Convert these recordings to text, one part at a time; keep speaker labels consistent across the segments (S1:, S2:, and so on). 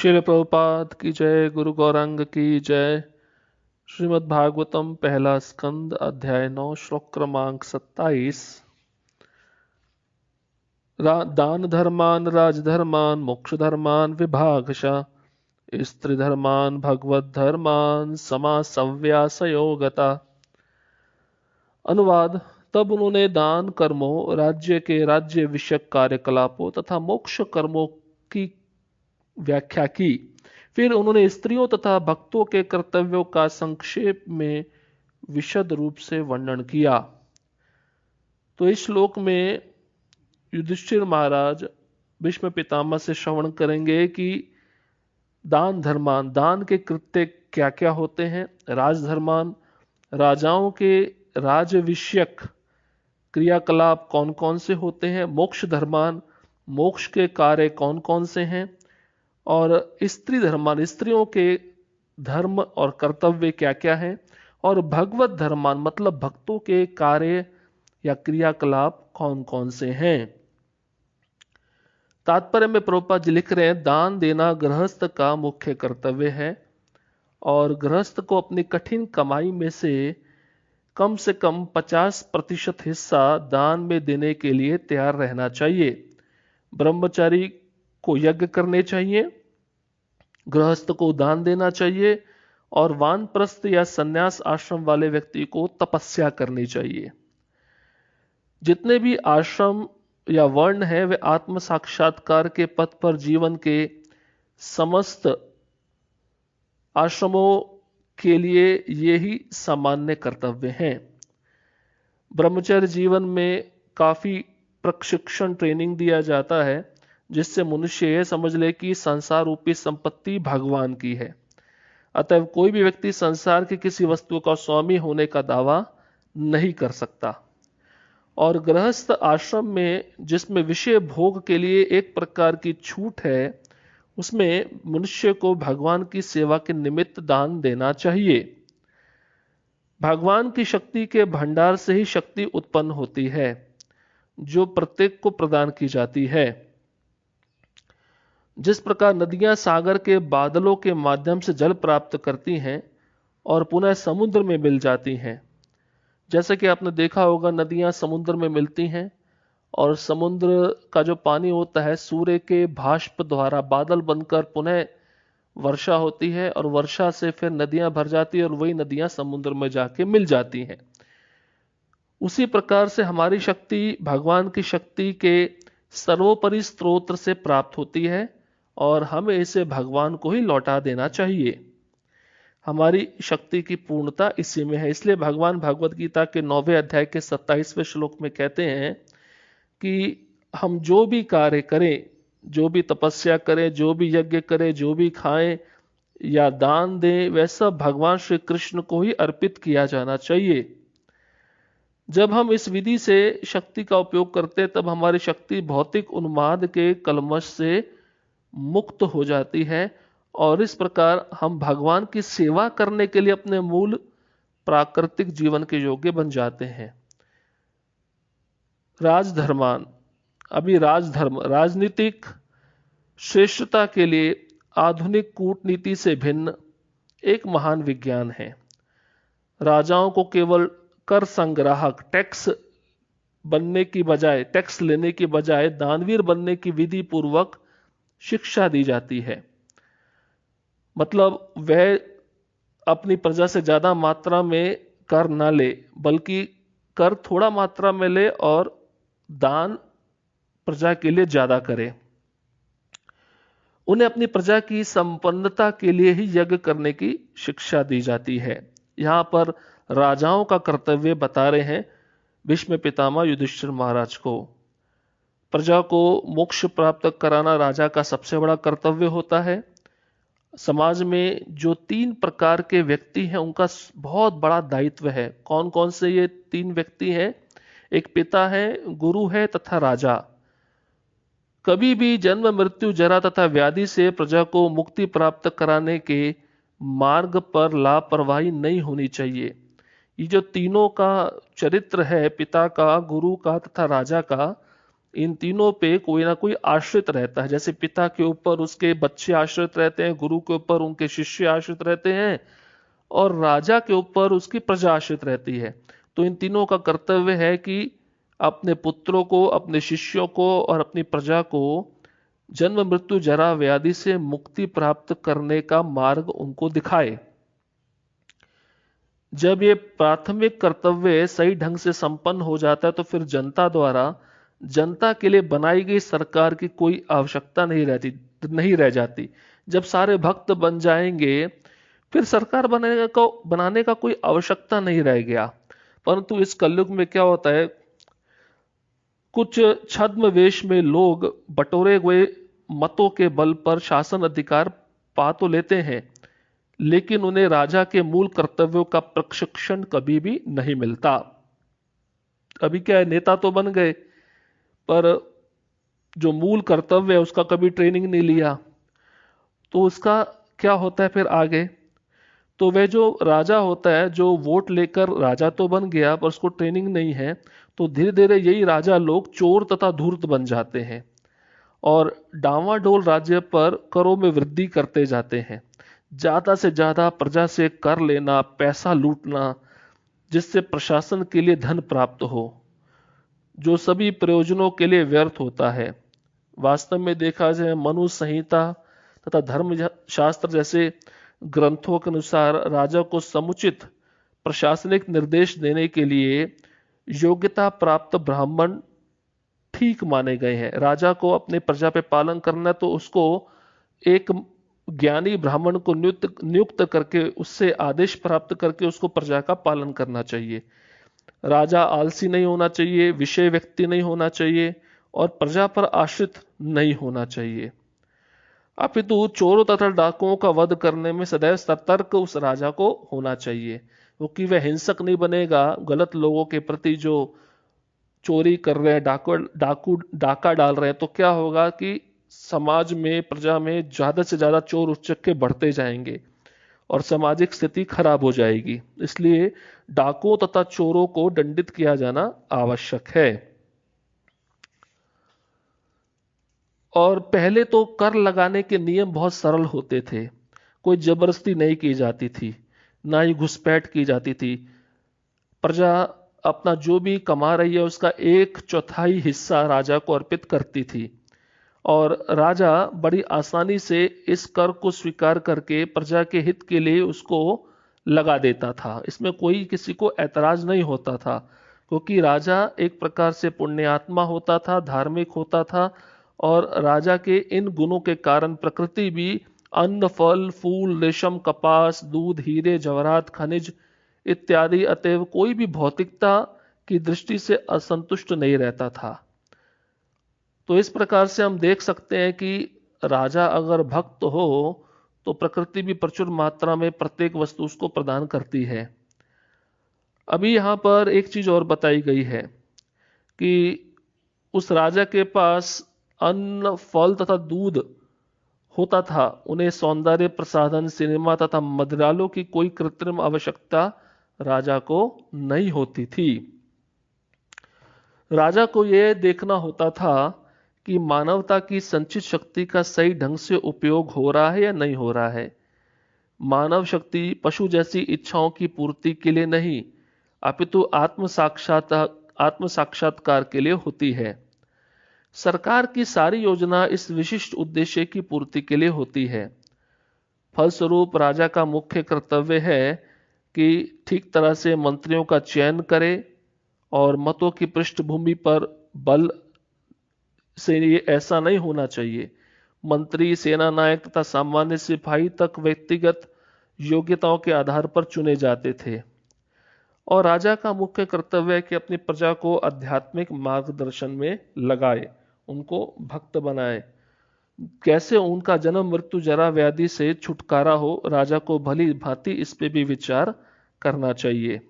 S1: श्रील प्रभुपाद की जय। गुरु गौरांग की जय। श्रीमद् भागवतम पहला स्कंद अध्याय 9 श्लोक क्रमांक 27। दान धर्मान राजधर्मान मोक्ष धर्मान विभागशः स्त्री धर्मान भगवत धर्मान समासव्यासयोगता। अनुवाद। तब उन्होंने दान कर्मों, राज्य के राज्य विषयक कार्यकलापों तथा मोक्ष कर्मों की व्याख्या की। फिर उन्होंने स्त्रियों तथा भक्तों के कर्तव्यों का संक्षेप में विशद रूप से वर्णन किया। तो इस श्लोक में युधिष्ठिर महाराज भीष्म पितामह से श्रवण करेंगे कि दान धर्मान, दान के कृत्य क्या क्या होते हैं। राजधर्मान, राजाओं के राज विषयक क्रियाकलाप कौन कौन से होते हैं। मोक्ष धर्मान, मोक्ष के कार्य कौन कौन से हैं। और स्त्री धर्मान, स्त्रियों के धर्म और कर्तव्य क्या क्या हैं। और भगवत धर्मान मतलब भक्तों के कार्य या क्रियाकलाप कौन कौन से हैं। तात्पर्य में प्रभुपाद जी लिख रहे हैं, दान देना गृहस्थ का मुख्य कर्तव्य है और गृहस्थ को अपनी कठिन कमाई में से कम 50% हिस्सा दान में देने के लिए तैयार रहना चाहिए। ब्रह्मचारी को यज्ञ करने चाहिए, गृहस्थ को दान देना चाहिए और वानप्रस्थ या संन्यास आश्रम वाले व्यक्ति को तपस्या करनी चाहिए। जितने भी आश्रम या वर्ण है वे आत्म साक्षात्कार के पथ पर जीवन के समस्त आश्रमों के लिए यही सामान्य कर्तव्य हैं। ब्रह्मचर्य जीवन में काफी प्रशिक्षण ट्रेनिंग दिया जाता है जिससे मनुष्य यह समझ ले कि संसार रूपी संपत्ति भगवान की है। अतः कोई भी व्यक्ति संसार की किसी वस्तु का स्वामी होने का दावा नहीं कर सकता। और गृहस्थ आश्रम में जिसमें विषय भोग के लिए एक प्रकार की छूट है, उसमें मनुष्य को भगवान की सेवा के निमित्त दान देना चाहिए। भगवान की शक्ति के भंडार से ही शक्ति उत्पन्न होती है जो प्रत्येक को प्रदान की जाती है। जिस प्रकार नदियां सागर के बादलों के माध्यम से जल प्राप्त करती हैं और पुनः समुद्र में मिल जाती हैं। जैसे कि आपने देखा होगा, नदियां समुद्र में मिलती हैं और समुद्र का जो पानी होता है सूर्य के भाष्प द्वारा बादल बनकर पुनः वर्षा होती है और वर्षा से फिर नदियां भर जाती है और वही नदियां समुद्र में जाके मिल जाती हैं। उसी प्रकार से हमारी शक्ति भगवान की शक्ति के सर्वोपरि स्रोत से प्राप्त होती है और हमें इसे भगवान को ही लौटा देना चाहिए। हमारी शक्ति की पूर्णता इसी में है। इसलिए भगवान भगवत गीता के 9वें अध्याय के 27वें श्लोक में कहते हैं कि हम जो भी कार्य करें, जो भी तपस्या करें, जो भी यज्ञ करें, जो भी खाएं या दान दें, वह सब भगवान श्री कृष्ण को ही अर्पित किया जाना चाहिए। जब हम इस विधि से शक्ति का उपयोग करते तब हमारी शक्ति भौतिक उन्माद के कलमश से मुक्त हो जाती है और इस प्रकार हम भगवान की सेवा करने के लिए अपने मूल प्राकृतिक जीवन के योग्य बन जाते हैं। राजधर्मान, अभी राजधर्म राजनीतिक श्रेष्ठता के लिए आधुनिक कूटनीति से भिन्न एक महान विज्ञान है। राजाओं को केवल कर संग्राहक टैक्स बनने की बजाय, टैक्स लेने की बजाय दानवीर बनने की विधि पूर्वक शिक्षा दी जाती है। मतलब वह अपनी प्रजा से ज्यादा मात्रा में कर ना ले, बल्कि कर थोड़ा मात्रा में ले और दान प्रजा के लिए ज्यादा करे। उन्हें अपनी प्रजा की संपन्नता के लिए ही यज्ञ करने की शिक्षा दी जाती है। यहां पर राजाओं का कर्तव्य बता रहे हैं भीष्म पितामह युधिष्ठिर महाराज को। प्रजा को मोक्ष प्राप्त कराना राजा का सबसे बड़ा कर्तव्य होता है। समाज में जो 3 प्रकार के व्यक्ति हैं उनका बहुत बड़ा दायित्व है। कौन कौन से ये 3 व्यक्ति हैं? एक पिता है, गुरु है तथा राजा। कभी भी जन्म मृत्यु जरा तथा व्याधि से प्रजा को मुक्ति प्राप्त कराने के मार्ग पर लापरवाही नहीं होनी चाहिए। ये जो तीनों का चरित्र है, पिता का, गुरु का तथा राजा का, इन तीनों पे कोई ना कोई आश्रित रहता है। जैसे पिता के ऊपर उसके बच्चे आश्रित रहते हैं, गुरु के ऊपर उनके शिष्य आश्रित रहते हैं, और राजा के ऊपर उसकी प्रजा आश्रित रहती है। तो इन तीनों का कर्तव्य है कि अपने पुत्रों को, अपने शिष्यों को और अपनी प्रजा को जन्म मृत्यु जरा व्याधि से मुक्ति प्राप्त करने का मार्ग उनको दिखाए। जब ये प्राथमिक कर्तव्य सही ढंग से संपन्न हो जाता है तो फिर जनता द्वारा जनता के लिए बनाई गई सरकार की कोई आवश्यकता नहीं रह जाती। जब सारे भक्त बन जाएंगे फिर सरकार बनाने का कोई आवश्यकता नहीं रह गया। परंतु इस कलयुग में क्या होता है, कुछ छद्म वेश में लोग बटोरे हुए मतों के बल पर शासन अधिकार पा तो लेते हैं, लेकिन उन्हें राजा के मूल कर्तव्यों का प्रशिक्षण कभी भी नहीं मिलता। अभी क्या है, नेता तो बन गए पर जो मूल कर्तव्य है उसका कभी ट्रेनिंग नहीं लिया। तो उसका क्या होता है फिर आगे, तो वह जो राजा होता है, जो वोट लेकर राजा तो बन गया पर उसको ट्रेनिंग नहीं है, तो धीरे धीरे यही राजा लोग चोर तथा धूर्त बन जाते हैं और डांवाडोल राज्य पर करों में वृद्धि करते जाते हैं। ज्यादा से ज्यादा प्रजा से कर लेना, पैसा लूटना, जिससे प्रशासन के लिए धन प्राप्त हो, जो सभी प्रयोजनों के लिए व्यर्थ होता है। वास्तव में देखा जाए, मनु संहिता तथा धर्म शास्त्र जैसे ग्रंथों के अनुसार राजा को समुचित प्रशासनिक निर्देश देने के लिए योग्यता प्राप्त ब्राह्मण ठीक माने गए हैं। राजा को अपने प्रजा पे पालन करना तो उसको एक ज्ञानी ब्राह्मण को नियुक्त करके उससे आदेश प्राप्त करके उसको प्रजा का पालन करना चाहिए। राजा आलसी नहीं होना चाहिए, विषय व्यक्ति नहीं होना चाहिए और प्रजा पर आश्रित नहीं होना चाहिए। अपितु चोरों तथा डाकुओं का वध करने में सदैव सतर्क उस राजा को होना चाहिए, क्योंकि वह हिंसक नहीं बनेगा। गलत लोगों के प्रति जो चोरी कर रहे हैं, डाका डाल रहे हैं, तो क्या होगा कि समाज में, प्रजा में ज्यादा से ज्यादा चोर उचक्के बढ़ते जाएंगे और सामाजिक स्थिति खराब हो जाएगी। इसलिए डाकुओं तथा चोरों को दंडित किया जाना आवश्यक है। और पहले तो कर लगाने के नियम बहुत सरल होते थे, कोई जबरदस्ती नहीं की जाती थी, ना ही घुसपैठ की जाती थी। प्रजा अपना जो भी कमा रही है उसका 1/4 हिस्सा राजा को अर्पित करती थी और राजा बड़ी आसानी से इस कर को स्वीकार करके प्रजा के हित के लिए उसको लगा देता था। इसमें कोई किसी को ऐतराज नहीं होता था, क्योंकि राजा एक प्रकार से पुण्यात्मा होता था, धार्मिक होता था और राजा के इन गुणों के कारण प्रकृति भी अन्न, फल, फूल, रेशम, कपास, दूध, हीरे, जवाहरात, खनिज इत्यादि, अतएव कोई भी भौतिकता की दृष्टि से असंतुष्ट नहीं रहता था। तो इस प्रकार से हम देख सकते हैं कि राजा अगर भक्त हो तो प्रकृति भी प्रचुर मात्रा में प्रत्येक वस्तु उसको प्रदान करती है। अभी यहां पर एक चीज और बताई गई है कि उस राजा के पास अन्न, फल तथा दूध होता था। उन्हें सौंदर्य प्रसाधन, सिनेमा तथा मदिरालों की कोई कृत्रिम आवश्यकता राजा को नहीं होती थी। राजा को यह देखना होता था कि मानवता की संचित शक्ति का सही ढंग से उपयोग हो रहा है या नहीं हो रहा है। मानव शक्ति पशु जैसी इच्छाओं की पूर्ति के लिए नहीं, अपितु आत्म साक्षात्कार के लिए होती है। सरकार की सारी योजना इस विशिष्ट उद्देश्य की पूर्ति के लिए होती है। फलस्वरूप राजा का मुख्य कर्तव्य है कि ठीक तरह से मंत्रियों का चयन करे और मतों की पृष्ठभूमि पर बल से ये ऐसा नहीं होना चाहिए। मंत्री, सेना नायक तथा सामान्य सिपाही तक व्यक्तिगत योग्यताओं के आधार पर चुने जाते थे और राजा का मुख्य कर्तव्य है कि अपनी प्रजा को आध्यात्मिक मार्गदर्शन में लगाए, उनको भक्त बनाए। कैसे उनका जन्म, मृत्यु, जरा, व्याधि से छुटकारा हो, राजा को भली भांति इस पे भी विचार करना चाहिए।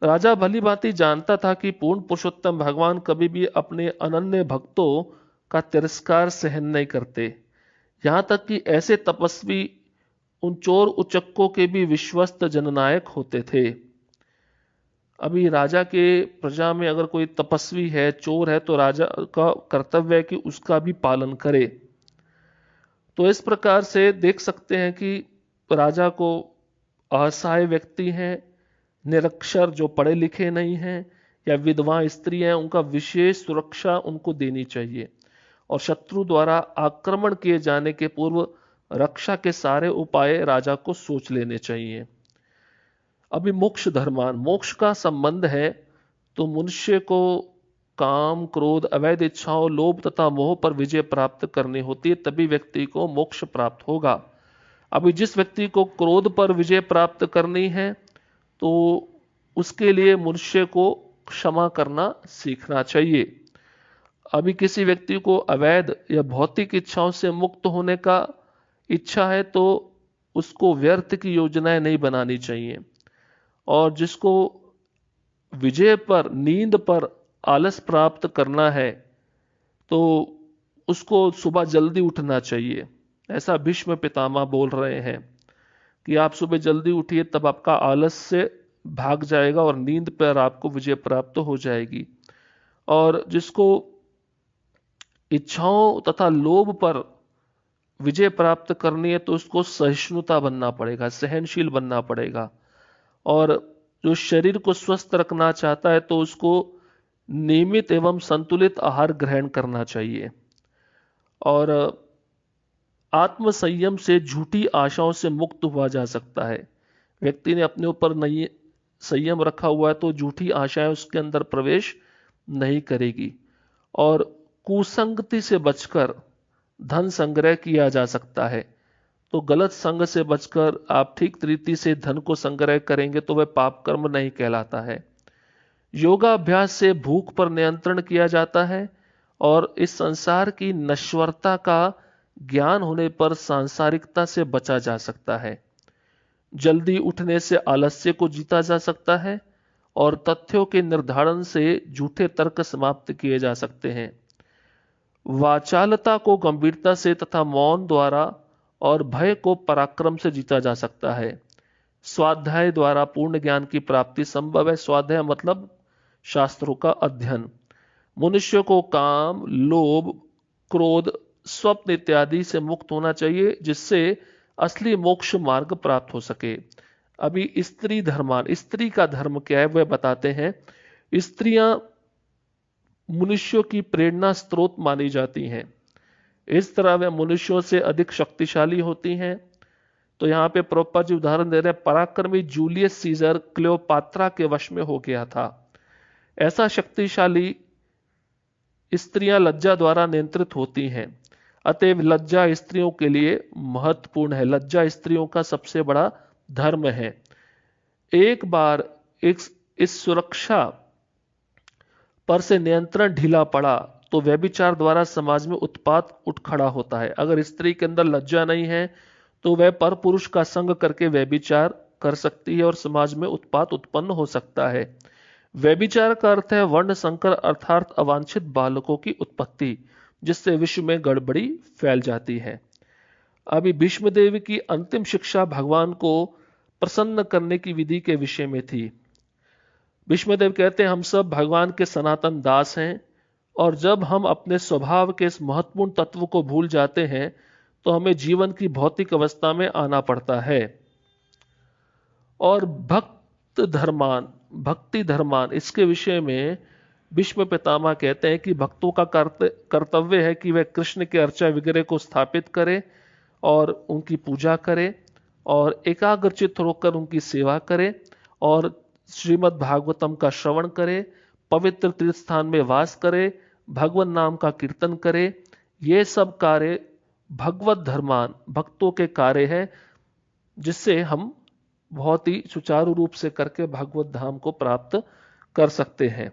S1: राजा भली भांति जानता था कि पूर्ण पुरुषोत्तम भगवान कभी भी अपने अनन्य भक्तों का तिरस्कार सहन नहीं करते। यहां तक कि ऐसे तपस्वी उन चोर उचक्कों के भी विश्वस्त जननायक होते थे। अभी राजा के प्रजा में अगर कोई तपस्वी है, चोर है, तो राजा का कर्तव्य है कि उसका भी पालन करे। तो इस प्रकार से देख सकते हैं कि राजा को असहाय व्यक्ति हैं, निरक्षर जो पढ़े लिखे नहीं हैं, या विधवा स्त्री हैं, उनका विशेष सुरक्षा उनको देनी चाहिए। और शत्रु द्वारा आक्रमण किए जाने के पूर्व रक्षा के सारे उपाय राजा को सोच लेने चाहिए। अभी मोक्ष धर्मान, मोक्ष का संबंध है तो मनुष्य को काम, क्रोध, अवैध इच्छाओं, लोभ तथा मोह पर विजय प्राप्त करनी होती है, तभी व्यक्ति को मोक्ष प्राप्त होगा। अभी जिस व्यक्ति को क्रोध पर विजय प्राप्त करनी है तो उसके लिए मनुष्य को क्षमा करना सीखना चाहिए। अभी किसी व्यक्ति को अवैध या भौतिक इच्छाओं से मुक्त होने का इच्छा है तो उसको व्यर्थ की योजनाएं नहीं बनानी चाहिए। और जिसको विजय पर, नींद पर आलस प्राप्त करना है तो उसको सुबह जल्दी उठना चाहिए। ऐसा भीष्म पितामह बोल रहे हैं कि आप सुबह जल्दी उठिए, तब आपका आलस से भाग जाएगा और नींद पर आपको विजय प्राप्त हो जाएगी। और जिसको इच्छाओं तथा लोभ पर विजय प्राप्त करनी है तो उसको सहिष्णुता बनना पड़ेगा, सहनशील बनना पड़ेगा। और जो शरीर को स्वस्थ रखना चाहता है तो उसको नियमित एवं संतुलित आहार ग्रहण करना चाहिए। और आत्म संयम से झूठी आशाओं से मुक्त हुआ जा सकता है। व्यक्ति ने अपने ऊपर नहीं संयम रखा हुआ है तो झूठी आशाएं उसके अंदर प्रवेश नहीं करेगी। और कुसंगति से बचकर धन संग्रह किया जा सकता है। तो गलत संग से बचकर आप ठीक तरीके से धन को संग्रह करेंगे तो वह पाप कर्म नहीं कहलाता है। योगाभ्यास से भूख पर नियंत्रण किया जाता है और इस संसार की नश्वरता का ज्ञान होने पर सांसारिकता से बचा जा सकता है। जल्दी उठने से आलस्य को जीता जा सकता है और तथ्यों के निर्धारण से झूठे तर्क समाप्त किए जा सकते हैं। वाचालता को गंभीरता से तथा मौन द्वारा और भय को पराक्रम से जीता जा सकता है। स्वाध्याय द्वारा पूर्ण ज्ञान की प्राप्ति संभव है। स्वाध्याय मतलब शास्त्रों का अध्ययन। मनुष्य को काम, लोभ, क्रोध, स्वप्न इत्यादि से मुक्त होना चाहिए जिससे असली मोक्ष मार्ग प्राप्त हो सके। अभी स्त्री धर्मान, स्त्री का धर्म क्या है वह बताते हैं। स्त्रियां मनुष्यों की प्रेरणा स्रोत मानी जाती हैं। इस तरह वे मनुष्यों से अधिक शक्तिशाली होती हैं। तो यहाँ पे प्रोपा जी उदाहरण दे रहे हैं, पराक्रमी जूलियस सीजर क्लियोपात्रा के वश में हो गया था। ऐसा शक्तिशाली स्त्रियां लज्जा द्वारा नियंत्रित होती हैं। अतएव लज्जा स्त्रियों के लिए महत्वपूर्ण है। लज्जा स्त्रियों का सबसे बड़ा धर्म है। एक बार इस सुरक्षा पर से नियंत्रण ढीला पड़ा तो व्यभिचार द्वारा समाज में उत्पात उठ खड़ा होता है। अगर स्त्री के अंदर लज्जा नहीं है तो वह पर पुरुष का संग करके व्यभिचार कर सकती है और समाज में उत्पात उत्पन्न हो सकता है। व्यभिचार का अर्थ है वर्ण संकर अर्थात अवांछित बालकों की उत्पत्ति, जिससे विश्व में गड़बड़ी फैल जाती है। अभी भीष्मदेव की अंतिम शिक्षा भगवान को प्रसन्न करने की विधि के विषय में थी। भीष्मदेव कहते हैं हम सब भगवान के सनातन दास हैं और जब हम अपने स्वभाव के इस महत्वपूर्ण तत्व को भूल जाते हैं तो हमें जीवन की भौतिक अवस्था में आना पड़ता है। और भक्ति धर्मान इसके विषय में भीष्म पितामह कहते हैं कि भक्तों का कर्तव्य है कि वे कृष्ण के अर्चा विग्रह को स्थापित करें और उनकी पूजा करें और एकाग्रचित्त होकर उनकी सेवा करें और श्रीमद् भागवतम का श्रवण करें, पवित्र तीर्थ स्थान में वास करें, भगवान नाम का कीर्तन करें। ये सब कार्य भगवत धर्मान भक्तों के कार्य है जिससे हम बहुत ही सुचारू रूप से करके भगवत धाम को प्राप्त कर सकते हैं।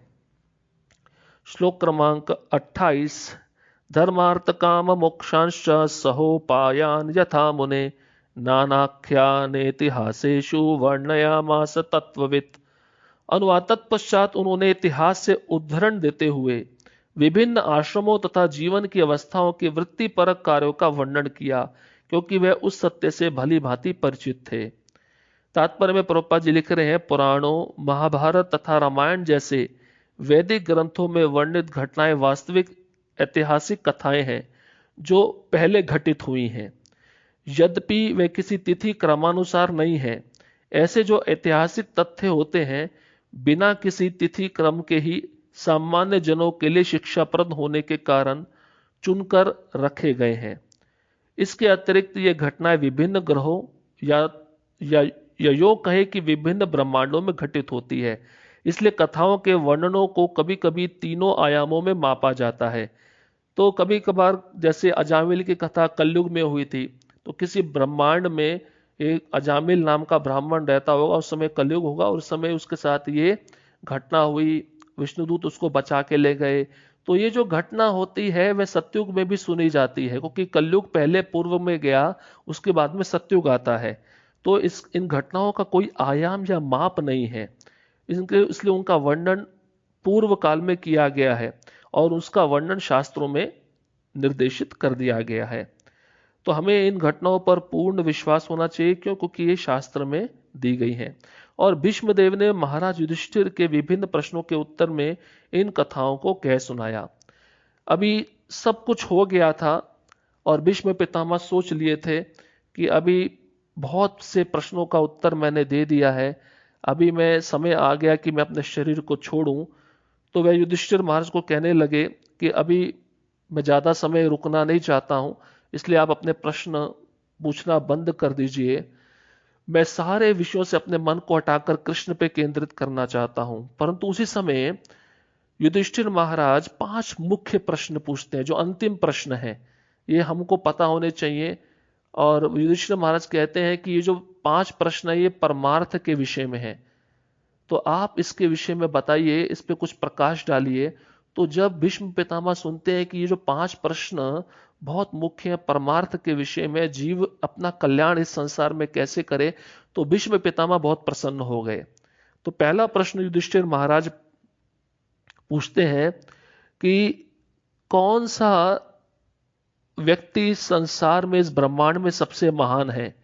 S1: श्लोक क्रमांक 28। धर्मार्थ काम मोक्षांश्च सहोपायान यथा मुने नानाख्यानेतिहासेषु वर्णयामास तत्ववित्। अनुवाद तत्पश्चात उन्होंने इतिहास से उद्धरण देते हुए विभिन्न आश्रमों तथा जीवन की अवस्थाओं के वृत्तिपरक कार्यों का वर्णन किया, क्योंकि वह उस सत्य से भली भांति परिचित थे। तात्पर्य में प्रभुपाद जी लिख रहे हैं, पुराणों, महाभारत तथा रामायण जैसे वैदिक ग्रंथों में वर्णित घटनाएं वास्तविक ऐतिहासिक कथाएं हैं जो पहले घटित हुई हैं, यद्यपि वे किसी तिथि क्रमानुसार नहीं है। ऐसे जो ऐतिहासिक तथ्य होते हैं बिना किसी तिथि क्रम के ही सामान्य जनों के लिए शिक्षाप्रद होने के कारण चुनकर रखे गए हैं। इसके अतिरिक्त ये घटनाएं विभिन्न ग्रहों या या, या यो कहे कि विभिन्न ब्रह्मांडों में घटित होती है, इसलिए कथाओं के वर्णनों को कभी कभी तीनों आयामों में मापा जाता है। तो कभी कभार जैसे अजामिल की कथा कलयुग में हुई थी, तो किसी ब्रह्मांड में एक अजामिल नाम का ब्राह्मण रहता होगा, उस समय कलयुग होगा और उस समय उसके साथ ये घटना हुई, विष्णुदूत उसको बचा के ले गए। तो ये जो घटना होती है वह सतयुग में भी सुनी जाती है, क्योंकि कलयुग पहले पूर्व में गया, उसके बाद में सतयुग आता है। तो इन घटनाओं का कोई आयाम या माप नहीं है, इसलिए उनका वर्णन पूर्व काल में किया गया है और उसका वर्णन शास्त्रों में निर्देशित कर दिया गया है। तो हमें इन घटनाओं पर पूर्ण विश्वास होना चाहिए, क्योंकि ये शास्त्र में दी गई हैं। और भीष्मदेव ने महाराज युधिष्ठिर के विभिन्न प्रश्नों के उत्तर में इन कथाओं को कह सुनाया। अभी सब कुछ हो गया था और भीष्म पितामह सोच लिए थे कि अभी बहुत से प्रश्नों का उत्तर मैंने दे दिया है, अभी मैं समय आ गया कि मैं अपने शरीर को छोड़ूं। तो वह युधिष्ठिर महाराज को कहने लगे कि अभी मैं ज्यादा समय रुकना नहीं चाहता हूं, इसलिए आप अपने प्रश्न पूछना बंद कर दीजिए। मैं सारे विषयों से अपने मन को हटाकर कृष्ण पे केंद्रित करना चाहता हूं। परंतु उसी समय युधिष्ठिर महाराज 5 मुख्य प्रश्न पूछते हैं, जो अंतिम प्रश्न है, ये हमको पता होने चाहिए। और युधिष्ठिर महाराज कहते हैं कि ये जो 5 प्रश्न है ये परमार्थ के विषय में है, तो आप इसके विषय में बताइए, इस पे कुछ प्रकाश डालिए। तो जब भीष्म पितामह सुनते हैं कि ये जो 5 प्रश्न बहुत मुख्य है, परमार्थ के विषय में, जीव अपना कल्याण इस संसार में कैसे करे, तो भीष्म पितामह बहुत प्रसन्न हो गए। तो पहला प्रश्न युधिष्ठिर महाराज पूछते हैं कि कौन सा व्यक्ति संसार में, इस ब्रह्मांड में सबसे महान है।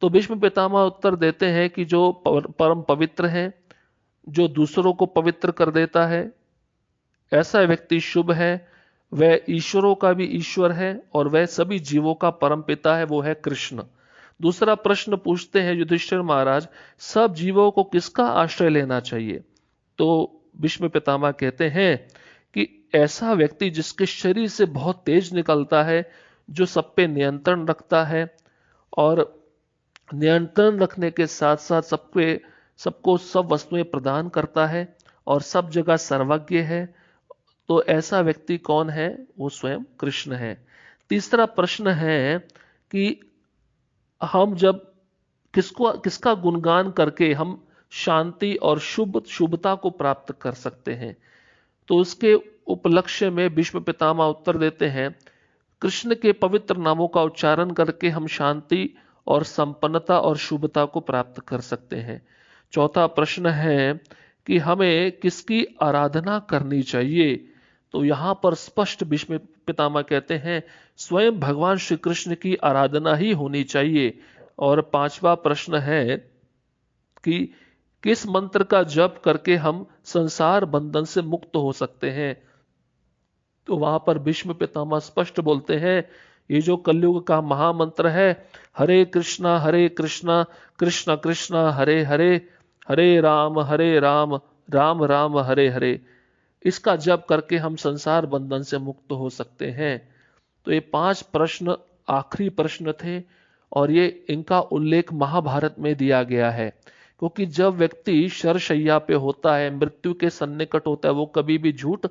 S1: तो भीष्म पितामह उत्तर देते हैं कि जो परम पवित्र है, जो दूसरों को पवित्र कर देता है, ऐसा व्यक्ति शुभ है, वह ईश्वरों का भी ईश्वर है और वह सभी जीवों का परम पिता है, वो है कृष्ण। दूसरा प्रश्न पूछते हैं युधिष्ठिर महाराज, सब जीवों को किसका आश्रय लेना चाहिए। तो भीष्म पितामह कहते हैं कि ऐसा व्यक्ति जिसके शरीर से बहुत तेज निकलता है, जो सब पे नियंत्रण रखता है और नियंत्रण रखने के साथ साथ सबको सब वस्तुएं प्रदान करता है और सब जगह सर्वज्ञ है, तो ऐसा व्यक्ति कौन है, वो स्वयं कृष्ण है। तीसरा प्रश्न है कि हम जब किसका गुणगान करके हम शांति और शुभता को प्राप्त कर सकते हैं। तो उसके उपलक्ष्य में भीष्म पितामह उत्तर देते हैं, कृष्ण के पवित्र नामों का उच्चारण करके हम शांति और संपन्नता और शुभता को प्राप्त कर सकते हैं। चौथा प्रश्न है कि हमें किसकी आराधना करनी चाहिए। तो यहां पर स्पष्ट भीष्म पितामह कहते हैं स्वयं भगवान श्री कृष्ण की आराधना ही होनी चाहिए। और पांचवा प्रश्न है कि किस मंत्र का जप करके हम संसार बंधन से मुक्त हो सकते हैं। तो वहां पर भीष्म पितामह स्पष्ट बोलते हैं, ये जो कलयुग का महामंत्र है, हरे कृष्णा कृष्ण कृष्ण हरे हरे, हरे राम राम राम हरे हरे, इसका जप करके हम संसार बंधन से मुक्त हो सकते हैं। तो ये 5 प्रश्न आखिरी प्रश्न थे और ये इनका उल्लेख महाभारत में दिया गया है, क्योंकि जब व्यक्ति शरशैया पे होता है, मृत्यु के सन्निकट होता है, वो कभी भी झूठ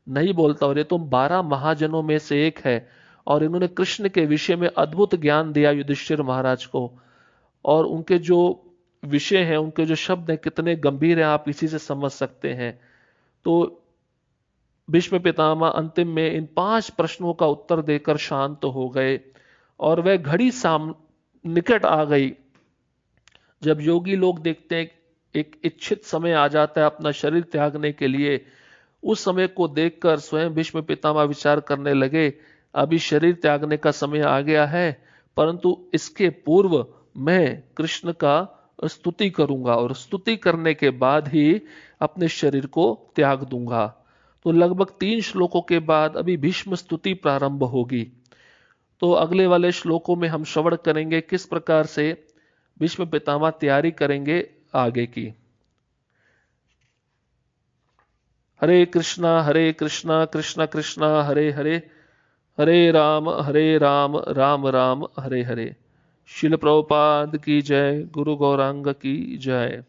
S1: नहीं बोलता। और ये तो 12 महाजनों में से एक है और इन्होंने कृष्ण के विषय में अद्भुत ज्ञान दिया युधिष्ठिर महाराज को। और उनके जो विषय हैं, उनके जो शब्द हैं, कितने गंभीर हैं, आप इसी से समझ सकते हैं। तो भीष्म पितामह अंतिम में इन 5 प्रश्नों का उत्तर देकर शांत हो गए और वह घड़ी निकट आ गई जब योगी लोग देखते हैं एक इच्छित समय आ जाता है अपना शरीर त्यागने के लिए। उस समय को देखकर स्वयं भीष्म पितामह विचार करने लगे, अभी शरीर त्यागने का समय आ गया है, परंतु इसके पूर्व मैं कृष्ण का स्तुति करूंगा और स्तुति करने के बाद ही अपने शरीर को त्याग दूंगा। तो लगभग 3 श्लोकों के बाद अभी भीष्म स्तुति प्रारंभ होगी। तो अगले वाले श्लोकों में हम श्रवण करेंगे किस प्रकार से भीष्म पितामह तैयारी करेंगे आगे की। हरे कृष्णा कृष्ण कृष्णा हरे हरे, हरे राम राम राम हरे हरे। शिल प्रभुपाद की जय, गुरु गौरांग की जय।